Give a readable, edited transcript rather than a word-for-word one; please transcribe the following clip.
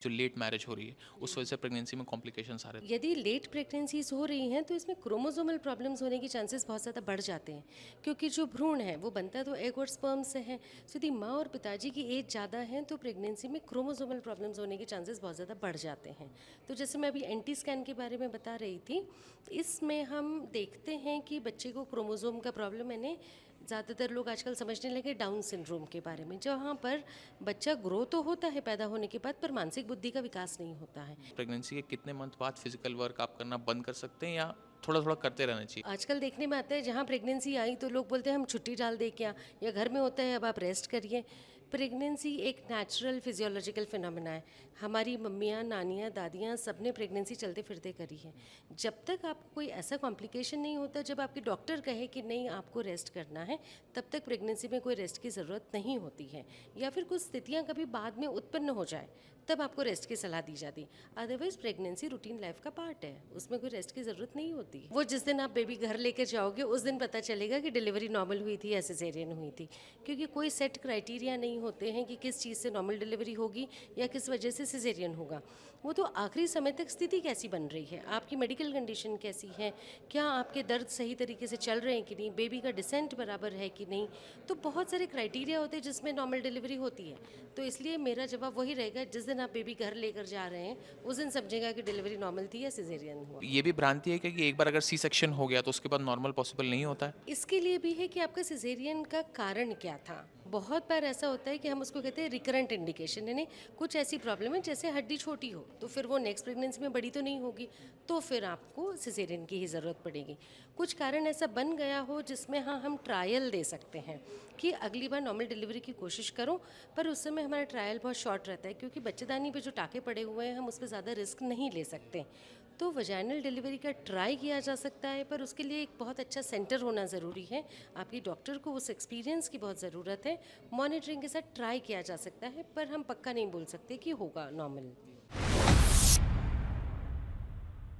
जो late marriage हो रही है उस वजह से प्रेगनेंसी में कॉम्प्लिकेशंस आ रहे हैं। यदि लेट प्रेगनेंसीज हो रही हैं तो इसमें क्रोमोसोमल प्रॉब्लम्स होने के चांसेस बहुत ज़्यादा बढ़ जाते हैं, क्योंकि जो भ्रूण है वो बनता तो एग और स्पर्म से है। तो यदि माँ और पिताजी की एज ज़्यादा है तो प्रेगनेंसी में क्रोमोसोमल प्रॉब्लम्स होने के चांसेस बहुत ज़्यादा बढ़ जाते हैं। तो जैसे मैं अभी एंटी स्कैन के बारे में बता रही थी, इसमें हम देखते हैं कि बच्चे को क्रोमोसोम का प्रॉब्लम, यानी ज़्यादातर लोग आजकल समझने लगे डाउन सिंड्रोम के बारे में, जहाँ पर बच्चा ग्रो तो होता है पैदा होने के बाद, पर मानसिक बुद्धि का विकास नहीं होता है। प्रेगनेंसी के कितने मंथ बाद फिजिकल वर्क आप करना बंद कर सकते हैं या थोड़ा थोड़ा करते रहना चाहिए? आजकल देखने में आता है जहाँ प्रेगनेंसी आई तो लोग बोलते हैं हम छुट्टी डाल दे क्या, या घर में होता है अब आप रेस्ट करिए। प्रेगनेंसी एक नेचुरल फिजियोलॉजिकल फिनोमेना है। हमारी मम्मियाँ, नानियाँ, दादियाँ सब ने प्रेगनेंसी चलते फिरते करी है। जब तक आपको कोई ऐसा कॉम्प्लिकेशन नहीं होता, जब आपके डॉक्टर कहे कि नहीं आपको रेस्ट करना है, तब तक प्रेगनेंसी में कोई रेस्ट की ज़रूरत नहीं होती है। या फिर कुछ स्थितियाँ कभी बाद में उत्पन्न हो जाए तब आपको रेस्ट की सलाह दी जाती। अदरवाइज प्रेगनेंसी रूटीन लाइफ का पार्ट है, उसमें कोई रेस्ट की ज़रूरत नहीं होती। वो जिस दिन आप बेबी घर लेकर जाओगे उस दिन पता चलेगा कि डिलीवरी नॉर्मल हुई थी या सिजेरियन हुई थी, क्योंकि कोई सेट क्राइटेरिया नहीं होते हैं कि किस चीज़ से नॉर्मल डिलीवरी होगी या किस वजह से सिजेरियन होगा। वो तो आखिरी समय तक स्थिति कैसी बन रही है, आपकी मेडिकल कंडीशन कैसी है, क्या आपके दर्द सही तरीके से चल रहे हैं कि नहीं, बेबी का डिसेंट बराबर है कि नहीं। तो बहुत सारे क्राइटेरिया होते हैं जिसमें नॉर्मल डिलीवरी होती है। तो इसलिए मेरा जवाब वही रहेगा, जिस दिन आप बेबी घर लेकर जा रहे हैं उस दिन समझेगा कि डिलीवरी नॉर्मल थी या सिजेरियन हुआ। ये भी भ्रांति है क्या कि एक बार अगर सी सेक्शन हो गया तो उसके बाद नॉर्मल पॉसिबल नहीं होता है? इसके लिए भी है कि आपका सिजेरियन का कारण क्या था। बहुत बार ऐसा होता है कि हम उसको कहते हैं रिकरेंट इंडिकेशन, यानी कुछ ऐसी प्रॉब्लम है जैसे हड्डी छोटी हो तो फिर वो नेक्स्ट प्रेगनेंसी में बड़ी तो नहीं होगी, तो फिर आपको सिजेरियन की ही ज़रूरत पड़ेगी। कुछ कारण ऐसा बन गया हो जिसमें हाँ हम ट्रायल दे सकते हैं कि अगली बार नॉर्मल डिलीवरी की कोशिश करो, पर उस समय हमारा ट्रायल बहुत शॉर्ट रहता है, क्योंकि बच्चेदानी पे जो टाँके पड़े हुए हैं हम उस पर ज़्यादा रिस्क नहीं ले सकते। तो वजाइनल डिलीवरी का ट्राई किया जा सकता है, पर उसके लिए एक बहुत अच्छा सेंटर होना ज़रूरी है। आपकी डॉक्टर को उस एक्सपीरियंस की बहुत ज़रूरत है। मॉनिटरिंग के साथ ट्राई किया जा सकता है, पर हम पक्का नहीं बोल सकते कि होगा नॉर्मल।